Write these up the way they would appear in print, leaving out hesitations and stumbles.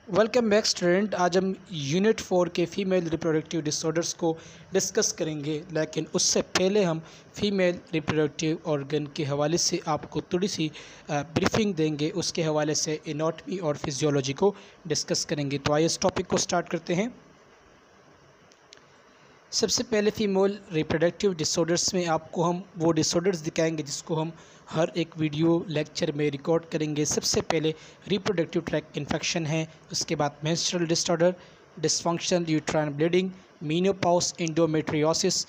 Welcome back student. आज हम unit 4 के फीमेल रिप्रोडक्टिव डिसऑर्डर्स को डिस्कस करेंगे, लेकिन उससे पहले हम फीमेल रिप्रोडक्टिव ऑर्गन के हवाले से आपको थोड़ी सी ब्रीफिंग देंगे। उसके हवाले से एनाटॉमी और फिजियोलॉजी को डिस्कस करेंगे। तो आइए इस टॉपिक को स्टार्ट करते हैं। सबसे पहले फीमेल रिप्रोडक्टिव डिसऑर्डर्स में आपको हम वो डिसऑर्डर्स दिखाएंगे जिसको हम हर एक वीडियो लेक्चर में रिकॉर्ड करेंगे। सबसे पहले रिप्रोडक्टिव ट्रैक्ट इन्फेक्शन है, उसके बाद menstrual disorder, dysfunctional uterine bleeding, menopause, endometriosis,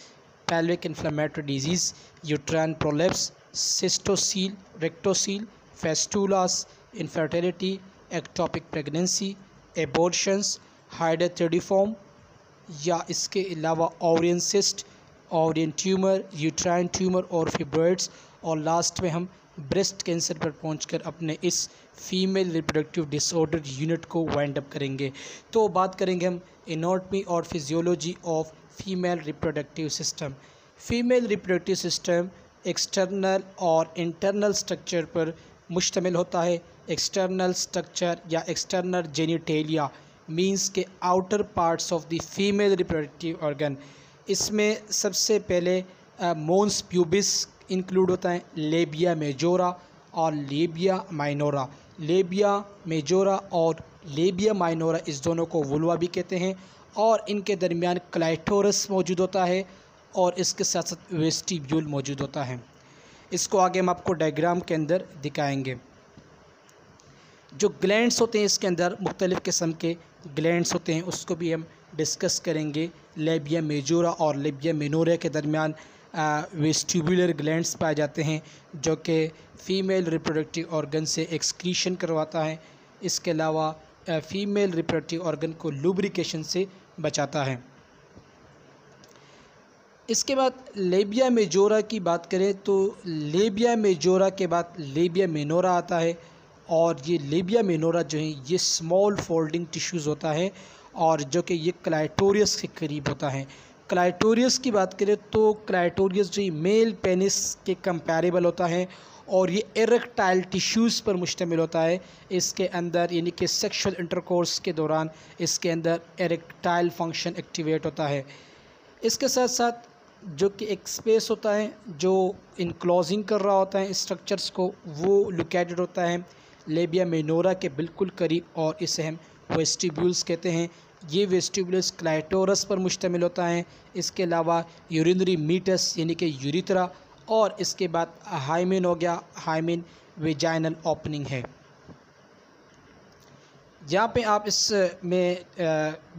pelvic inflammatory disease, uterine prolapse, cystocele, rectocele, festulas, infertility, ectopic pregnancy, abortions, hydathidiform या इसके अलावा ovarian cyst, ovarian tumour, uterine tumour और फिब्रॉइड्स। और लास्ट में हम ब्रेस्ट कैंसर पर पहुंचकर अपने इस फीमेल रिप्रोडक्टिव डिसऑर्डर यूनिट को वाइंड अप करेंगे। तो बात करेंगे हम एनाटॉमी और physiology of female reproductive system. Female reproductive system external और इंटरनल स्ट्रक्चर पर मुश्तमिल होता है। एक्सटर्नल स्ट्रक्चर या एक्सटर्नल जेनिटेलिया मींस के outer parts of the female reproductive organ. इसमें सबसे पहले मोन्स प्यूबिस इंक्लूड होता है, लेबिया मेजोरा और लेबिया माइनोरा। लेबिया मेजोरा और लेबिया माइनोरा इस दोनों को वुल्वा भी कहते हैं, और इनके दरमियान क्लाइटोरस मौजूद होता है और इसके साथ साथ वेस्टिब्यूल मौजूद होता है। इसको आगे हम आपको डायग्राम के अंदर दिखाएंगे। जो ग्लैंड्स होते हैं, इसके अंदर मुख्तलिफ़ किस्म के ग्लैंड्स होते हैं, उसको भी हम डिस्कस करेंगे। लेबिया मेजोरा और लेबिया मिनोरा के दरमियान वेस्टिबुलर ग्लैंड्स पाए जाते हैं जो कि फ़ीमेल रिप्रोडक्टिव ऑर्गन से एक्सक्रीशन करवाता है। इसके अलावा फ़ीमेल रिप्रोडक्टिव ऑर्गन को लुब्रिकेशन से बचाता है। इसके बाद लेबिया मेजोरा की बात करें तो लेबिया मेजोरा के बाद लेबिया मिनोरा आता है, और ये लेबिया मिनोरा जो है ये स्मॉल फोल्डिंग टिश्यूज़ होता है और जो कि ये क्लाइटोरियस के करीब होता है। क्लाइटोरियस की बात करें तो क्लाइटोरियस जो मेल पेनिस के कंपैरेबल होता है और ये इरेक्टाइल टिश्यूज़ पर मुश्तमिल होता है। इसके अंदर यानी कि सेक्सुअल इंटरकोर्स के दौरान इसके अंदर इरेक्टाइल फंक्शन एक्टिवेट होता है। इसके साथ साथ जो कि एक स्पेस होता है जो इनक्लोजिंग कर रहा होता है स्ट्रक्चर्स को, वो लोकेटेड होता है लेबिया मिनोरा के बिल्कुल करीब, और इसे हम वेस्टिब्यूल्स कहते हैं। ये वेस्टिब्यूल्स क्लाइटोरस पर मुश्तमिल होता है। इसके अलावा यूरिनरी मीटस यानी कि यूरिथ्रा, और इसके बाद हाइमेन हो गया, हाइमेन वेजाइनल ओपनिंग है। यहाँ पे आप इसमें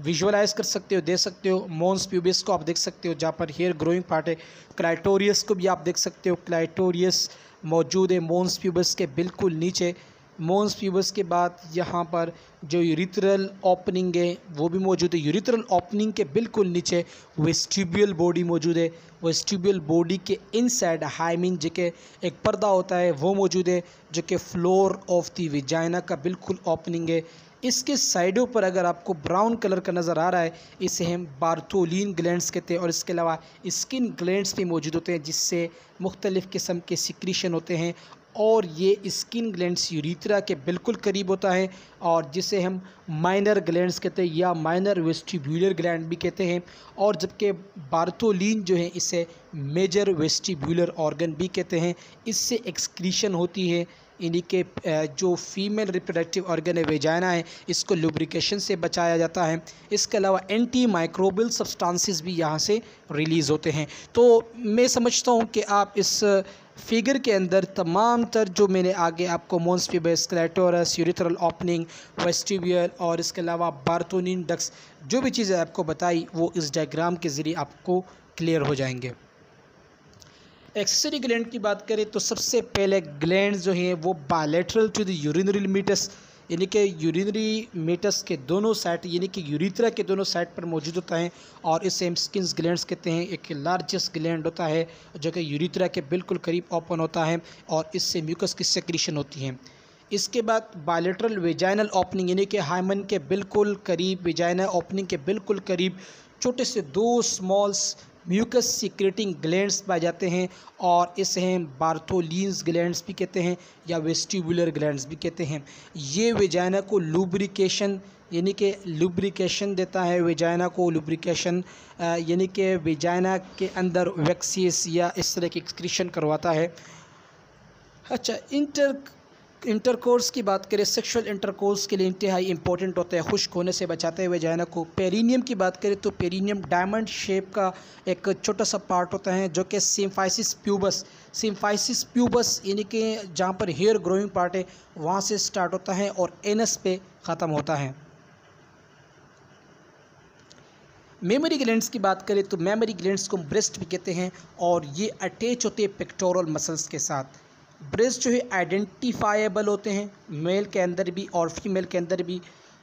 विजुअलाइज कर सकते हो, देख सकते हो। मोन्स प्यूबिस को आप देख सकते हो जहाँ पर हेयर ग्रोइंग पार्ट है। क्लाइटोरियस को भी आप देख सकते हो, क्लाइटोरियस मौजूद है मोन्स प्यूबिस के बिल्कुल नीचे। मोन्स प्यूबिस के बाद यहाँ पर जो यूरिथ्रल ओपनिंग है वो भी मौजूद है। यूरिथ्रल ओपनिंग के बिल्कुल नीचे वेस्टिब्यूल बॉडी मौजूद है। वेस्टिब्यूल बॉडी के इनसाइड हाइमिन जो कि एक पर्दा होता है वो मौजूद है, जो कि फ्लोर ऑफ द विजाइना का बिल्कुल ओपनिंग है। इसके साइडों पर अगर आपको ब्राउन कलर का नज़र आ रहा है, इसे हम बार्थोलिन ग्लैंड्स कहते हैं। और इसके अलावा स्किन ग्लैंड्स भी मौजूद होते हैं जिससे मुख्तलिफ़ किस्म के सिक्रीशन होते हैं, और ये स्किन ग्लैंड्स यूरिथ्रा के बिल्कुल करीब होता है, और जिसे हम माइनर ग्लैंड्स कहते हैं या माइनर वेस्टिब्यूलर ग्लैंड भी कहते हैं। और जबकि बार्थोलिन जो है इसे मेजर वेस्टिब्यूलर ऑर्गन भी कहते हैं। इससे एक्सक्रीशन होती है, इन्हीं के जो फीमेल रिप्रोडक्टिव ऑर्गन है वेजाइना है, इसको लुब्रिकेशन से बचाया जाता है। इसके अलावा एंटी माइक्रोबियल सब्सटेंसेस भी यहाँ से रिलीज़ होते हैं। तो मैं समझता हूँ कि आप इस फिगर के अंदर तमाम तर जो मैंने आगे आपको मोन्स pubis, clitoris, urethral opening, vestibule और इसके अलावा बार्थोलिन डक्ट्स जो भी चीज़ें आपको बताई वो इस डायग्राम के ज़रिए आपको क्लियर हो जाएंगे। एक्सेसरी ग्लैंड की बात करें तो सबसे पहले ग्लैंड्स जो हैं वो bilateral to the urinary meatus यानी कि यूरिनरी मीटस के दोनों साइड यानी कि यूरिथ्रा के दोनों साइड पर मौजूद होता है, और इसे हम स्किन्स ग्लैंड्स कहते हैं। एक लार्जेस्ट ग्लैंड होता है जो कि यूरिथ्रा के बिल्कुल करीब ओपन होता है और इससे म्यूकस की सेक्रीशन होती है। इसके बाद बायलैटरल वेजाइनल ओपनिंग यानी कि हाइमन के बिल्कुल करीब, वेजाइना ओपनिंग के बिल्कुल करीब छोटे से दो स्मॉल्स म्यूकस सीक्रेटिंग ग्लैंड्स पाए जाते हैं, और इसे हम बार्थोलिन्स ग्लैंड्स भी कहते हैं या वेस्टिबुलर ग्लैंड्स भी कहते हैं। ये वेजाइना को लुब्रिकेशन यानी कि लुब्रिकेशन देता है वेजाइना को, लुब्रिकेशन यानी कि वेजाइना के अंदर वैक्सीस या इस तरह की एक्सक्रीशन करवाता है। अच्छा, इंटरकोर्स की बात करें, सेक्सुअल इंटरकोर्स के लिए इंतहाई इंपॉर्टेंट होता है, खुश्क होने से बचाते हैं वेजाइना को। पेरिनियम की बात करें तो पेरिनियम डायमंड शेप का एक छोटा सा पार्ट होता है जो कि सिम्फाइसिस प्यूबस यानी कि जहाँ पर हेयर ग्रोइंग पार्ट है वहाँ से स्टार्ट होता है और एनस पे ख़त्म होता है। मेमोरी ग्लैंड्स की बात करें तो मेमोरी ग्लैंड्स को ब्रेस्ट भी कहते हैं और ये अटैच होते हैं पेक्टोरल मसल्स के साथ। ब्रेस्ट जो है आइडेंटिफाएबल होते हैं मेल के अंदर भी और फीमेल के अंदर भी।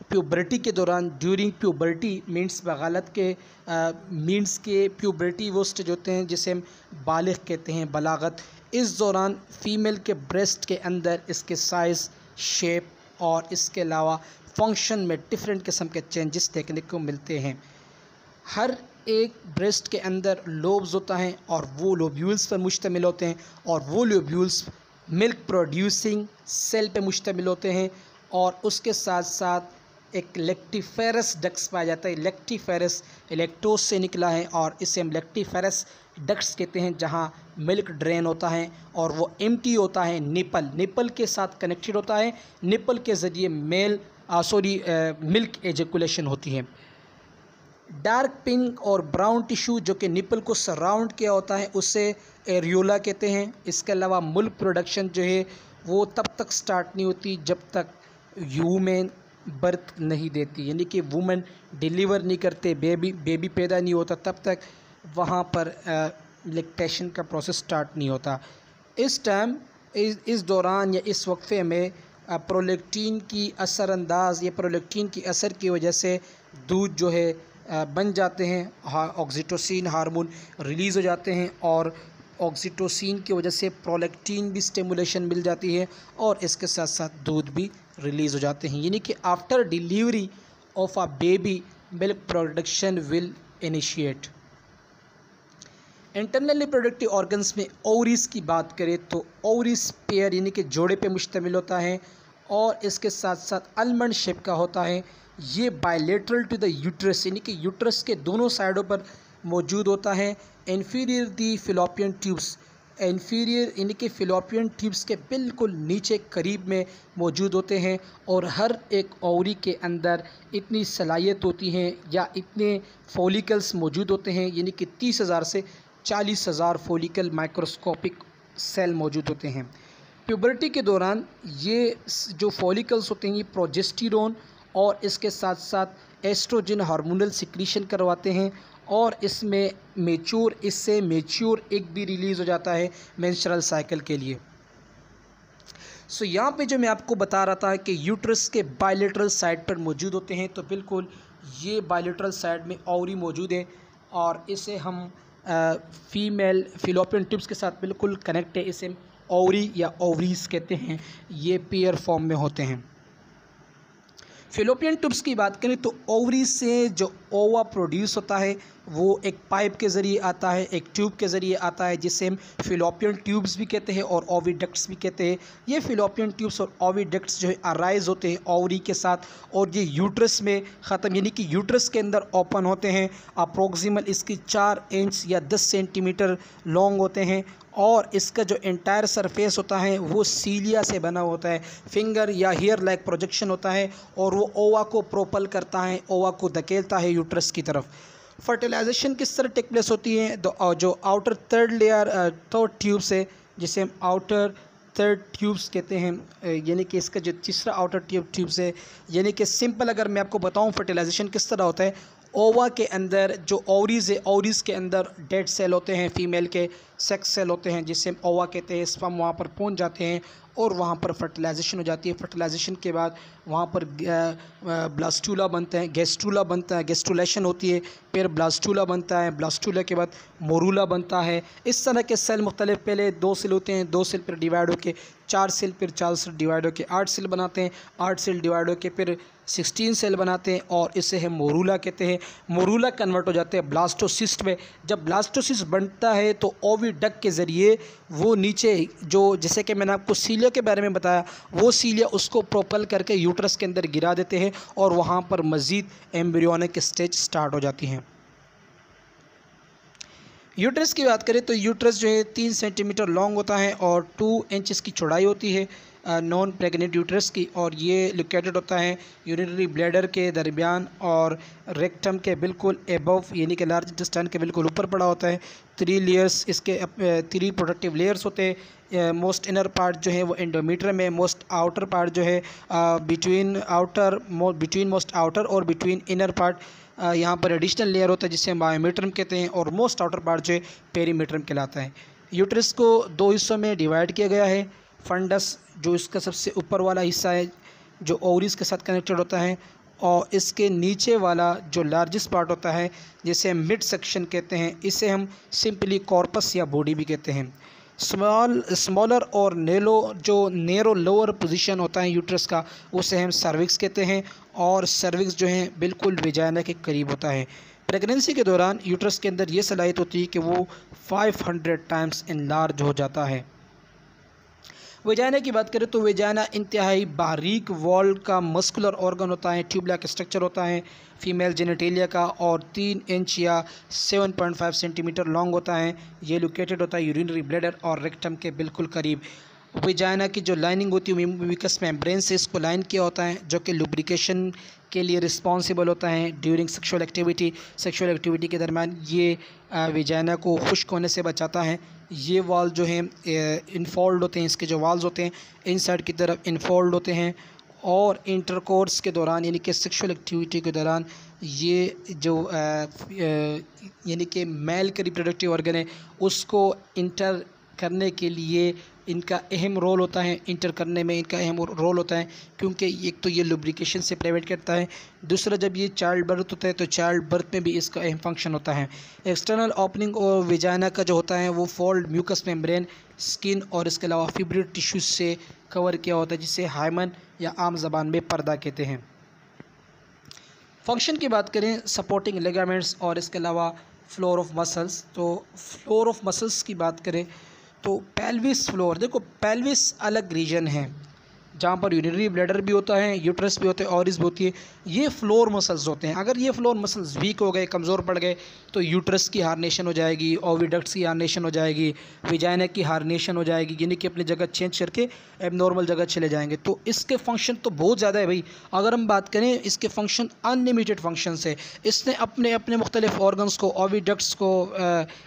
प्यूबर्टी के दौरान, ड्यूरिंग प्यूबर्टी मीन्स बगालत के मीन्स के प्यूबर्टी वो स्टेज होते हैं जिसे हम बालिग कहते हैं, बलागत। इस दौरान फीमेल के ब्रेस्ट के अंदर इसके साइज़, शेप और इसके अलावा फंक्शन में डिफरेंट किस्म के चेंजेस देखने को मिलते हैं। हर एक ब्रेस्ट के अंदर लोब्स होता है और वो लोब्यूल्स पर मुश्तमिल होते हैं और वो लोब्यूल्स मिल्क प्रोड्यूसिंग सेल पे मुश्तमिल होते हैं और उसके साथ साथ एक लेक्टिफेरस डक्ट्स पाया जाता है। लेक्टिफेरस इलेक्टोस से निकला है और इसे हम लेक्टिफेरस डक्ट्स कहते हैं, जहाँ मिल्क ड्रेन होता है और वो एम्प्टी होता है। निपल के साथ कनेक्टेड होता है, निपल के ज़रिए मिल्क एजेकुलेशन होती है। डार्क पिंक और ब्राउन टिश्यू जो कि निपल को सराउंड किया होता है उसे एरियोला कहते हैं। इसके अलावा मिल्क प्रोडक्शन जो है वो तब तक स्टार्ट नहीं होती जब तक ह्यूमन बर्थ नहीं देती, यानी कि वुमेन डिलीवर नहीं करते, बेबी पैदा नहीं होता, तब तक वहाँ पर लैक्टेशन का प्रोसेस स्टार्ट नहीं होता। इस टाइम इस दौरान या इस वक्फे में प्रोलैक्टिन की असरअंदाज या प्रोलैक्टिन की असर की वजह से दूध जो है बन जाते हैं, ऑक्सीटोसिन हार्मोन रिलीज़ हो जाते हैं और ऑक्सीटोसिन की वजह से प्रोलैक्टिन भी स्टिमुलेशन मिल जाती है और इसके साथ साथ दूध भी रिलीज़ हो जाते हैं। यानी कि after delivery of a baby milk production will initiate. Internal reproductive organs में ओवरीज की बात करें तो ओवरीज पेयर यानी कि जोड़े पे मुश्तमिल होता है और इसके साथ साथ आलमंड शेप का होता है। ये बायलेटरल टू द यूट्रस यानी कि यूट्रस के दोनों साइडों पर मौजूद होता है। इन्फीरियर दी फिलोपियन ट्यूब्स, इन्फीरियर यानी कि फिलोपियन ट्यूब्स के बिल्कुल नीचे करीब में मौजूद होते हैं और हर एक ओवरी के अंदर इतनी सलाहियत होती है या इतने फॉलिकल्स मौजूद होते हैं, यानी कि 30,000 से 40,000 फॉलिकल माइक्रोस्कोपिक सेल मौजूद होते हैं। प्यूबर्टी के दौरान ये जो फॉलिकल्स होते हैं ये प्रोजेस्टेरोन और इसके साथ साथ एस्ट्रोजन हार्मोनल सिक्रीशन करवाते हैं और इससे मेच्योर एग भी रिलीज़ हो जाता है मेंस्ट्रुअल साइकिल के लिए। सो यहाँ पे जो मैं आपको बता रहा था कि यूट्रस के बायलेटरल साइड पर मौजूद होते हैं, तो बिल्कुल ये बायलेटरल साइड में ओवरी मौजूद है और इसे हम फीमेल फिलोपियन ट्यूब्स के साथ बिल्कुल कनेक्ट है, इसे ओवरी या ओवरीज कहते हैं। ये पेयर फॉर्म में होते हैं। फिलोपियन ट्यूब्स की बात करें तो ओवरी से जो ओवा प्रोड्यूस होता है वो एक पाइप के ज़रिए आता है, एक ट्यूब के ज़रिए आता है, जिसे हम फिलोपियन ट्यूब्स भी कहते हैं और ओविडक्ट्स भी कहते हैं। ये फिलोपियन ट्यूब्स और ओविडक्ट्स जो है अराइज होते हैं ओवरी के साथ और ये यूट्रस में ख़त्म यानी कि यूट्रस के अंदर ओपन होते हैं। अप्रोक्सीमल इसकी 4 इंच या 10 सेंटीमीटर लॉन्ग होते हैं और इसका जो एंटायर सरफेस होता है वो सीलिया से बना होता है, फिंगर या हेयर लाइक प्रोजेक्शन होता है और वो ओवा को प्रोपल करता है, ओवा को धकेलता है यूट्रस की तरफ। फर्टिलाइजेशन किस तरह टेक प्लेस होती है? जो आउटर थर्ड ट्यूब्स है जिसे हम आउटर थर्ड ट्यूब्स कहते हैं, यानी कि इसका जो तीसरा आउटर ट्यूब्स है, यानी कि सिंपल अगर मैं आपको बताऊं फर्टिलाइजेशन किस तरह होता है, ओवा के अंदर जो ओवरीज है, ओवरीज के अंदर डेड सेल होते हैं, फीमेल के सेक्स सेल होते हैं जिसे हम ओवा कहते हैं। स्पर्म वहाँ पर पहुँच जाते हैं और वहाँ पर फर्टिलाइजेशन हो जाती है। फर्टिलाइजेशन के बाद वहाँ पर ब्लास्टूला बनता है, गेस्टूला बनता है, गेस्टुलेशन होती है, फिर ब्लास्टूला बनता है, ब्लास्टूला के बाद मोरूला बनता है। इस तरह के सेल मुख्तलिफ, पहले 2 सेल होते हैं, 2 सेल फिर डिवाइड होकर 4 सेल, फिर 4 सेल डिवाइड होकर 8 सेल बनाते हैं, 8 सेल डिवाइड होकर फिर 16 सेल बनाते हैं और इसे हम मोरूला कहते हैं। मोरूला कन्वर्ट हो जाते हैं ब्लास्टोसिस्ट में। जब ब्लास्टोसिस्ट बनता है तो ओविडक्ट के ज़रिए वो नीचे जो, जैसे कि मैंने आपको सीलिया के बारे में बताया, वो सीलिया उसको प्रोपल करके यूट्रस के अंदर गिरा देते हैं और वहाँ पर मज़ीद एम्ब्रियोनिक स्टेज स्टार्ट हो जाती हैं। यूट्रस की बात करें तो यूट्रस जो है 3 सेंटीमीटर लॉन्ग होता है और 2 इंच की चौड़ाई होती है नॉन प्रेग्नेंट यूट्रस की, और ये लोकेटेड होता है यूरिनरी ब्लैडर के दरमियान और रेक्टम के बिल्कुल एबव, यानी कि लार्ज इंटेस्टाइन के बिल्कुल ऊपर पड़ा होता है। 3 लेयर्स इसके 3 प्रोडक्टिव लेयर्स होते हैं। मोस्ट इनर पार्ट जो है वो एंडोमीट्रियम है। मोस्ट आउटर पार्ट जो है बिटवीन मोस्ट आउटर और बिटवीन इनर पार्ट यहाँ पर एडिशनल लेयर होता है जिसे हम बायोमीट्रियम कहते हैं, और मोस्ट आउटर पार्ट जो है पेरीमीट्रियम कहलाता है। यूट्रस को 2 हिस्सों में डिवाइड किया गया है। फंडस जो इसका सबसे ऊपर वाला हिस्सा है जो ओवरीज के साथ कनेक्टेड होता है, और इसके नीचे वाला जो लार्जेस्ट पार्ट होता है जिसे हम मिड सेक्शन कहते हैं, इसे हम सिंपली कॉर्पस या बॉडी भी कहते हैं। स्मॉलर और नेरो लोअर पोजीशन होता है यूट्रस का, उसे हम सर्विक्स कहते हैं, और सर्विक्स जो है बिल्कुल वेजाइना के करीब होता है। प्रेगनेंसी के दौरान यूट्रस के अंदर ये सलाहियत होती है कि वो 500 टाइम्स इनलार्ज हो जाता है। वेजाइना की बात करें तो वेजाइना इंतहाई बारीक वॉल का मस्कुलर ऑर्गन होता है, ट्यूब लाइक स्ट्रक्चर होता है फीमेल जेनेटेलिया का, और 3 इंच या 7.5 सेंटीमीटर लॉन्ग होता है। ये लोकेटेड होता है यूरिनरी ब्लैडर और रेक्टम के बिल्कुल करीब। वेजाइना की जो लाइनिंग होती है म्यूकस मेम्ब्रेन से इसको लाइन किया होता है, जो कि लुब्रिकेशन के लिए रिस्पॉन्सिबल होता है ड्यूरिंग सेक्सुअल एक्टिविटी के दरमियान ये वेजाइना को खुश्क होने से बचाता है। ये वाल जो हैं इनफोल्ड होते हैं, इसके जो वाल्स होते हैं इनसाइड की तरफ इनफोल्ड होते हैं, और इंटरकोर्स के दौरान यानी कि सेक्सुअल एक्टिविटी के दौरान ये जो यानी कि मेल का रिप्रोडक्टिव ऑर्गन है उसको इंटर करने के लिए इनका अहम रोल होता है, इंटर करने में इनका अहम रोल होता है, क्योंकि एक तो ये लुब्रिकेशन से प्रिवेंट करता है, दूसरा जब ये चाइल्ड बर्थ होता है तो चाइल्ड बर्थ में भी इसका अहम फंक्शन होता है। एक्सटर्नल ओपनिंग और वेजाइना का जो होता है वो फोल्ड म्यूकस मेम्ब्रेन, स्किन और इसके अलावा फिब्रिल टिश्यूज से कवर किया होता है, जिसे हाइमन या आम ज़बान में पर्दा कहते हैं। फंक्शन की बात करें सपोर्टिंग लिगामेंट्स और इसके अलावा फ्लोर ऑफ मसल्स, तो फ्लोर ऑफ मसल्स की बात करें तो पेल्विस फ्लोर, देखो पेल्विस अलग रीजन है जहाँ पर यूरिनरी ब्लैडर भी होता है, यूट्रस भी होते हैं, ऑरिस भी होती है। ये फ्लोर मसल्स होते हैं। अगर ये फ्लोर मसल्स वीक हो गए, कमज़ोर पड़ गए, तो यूट्रस की हार्नेशन हो जाएगी, ओविडक्ट्स की हार्नेशन हो जाएगी, वेजाइना की हार्नेशन हो जाएगी, यानी कि अपनी जगह चेंज करके एबनॉर्मल जगह चले जाएंगे। तो इसके फंक्शन तो बहुत ज़्यादा है भाई। अगर हम बात करें इसके फंक्शन अनलिमिटेड फंक्शन है। इसने अपने अपने मुख्तलिफ ऑर्गन्स को, ओविडक्ट्स को,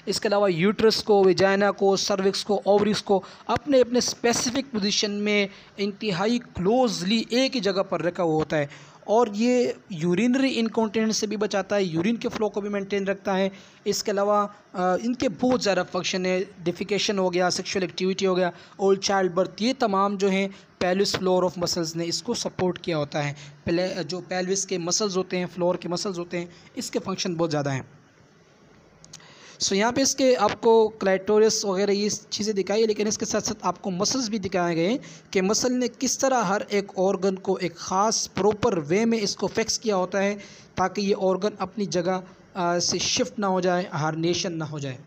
इसके अलावा यूट्रस को, वेजाइना को, सर्विक्स को, ओवरीज को अपने अपने स्पेसिफिक पोजीशन में इंतहाई क्लोजली एक ही जगह पर रखा हुआ होता है, और ये यूरिनरी इनकॉन्टिनेंस से भी बचाता है, यूरिन के फ्लो को भी मेंटेन रखता है। इसके अलावा इनके बहुत ज़्यादा फंक्शन है, डिफिकेशन हो गया, सेक्सुअल एक्टिविटी हो गया, और चाइल्ड बर्थ, ये तमाम जो हैं पेल्विस फ्लोर ऑफ मसल्स ने इसको सपोर्ट किया होता है। पहले जो पेल्विस के मसल्स होते हैं, फ्लोर के मसल्स होते हैं, इसके फंक्शन बहुत ज़्यादा हैं। सो यहाँ पे इसके आपको क्लाइटोरिस वगैरह ये चीज़ें दिखाई है, लेकिन इसके साथ साथ आपको मसल्स भी दिखाए गए कि मसल ने किस तरह हर एक ऑर्गन को एक ख़ास प्रॉपर वे में इसको फिक्स किया होता है ताकि ये ऑर्गन अपनी जगह से शिफ्ट ना हो जाए, हार्नेशन ना हो जाए।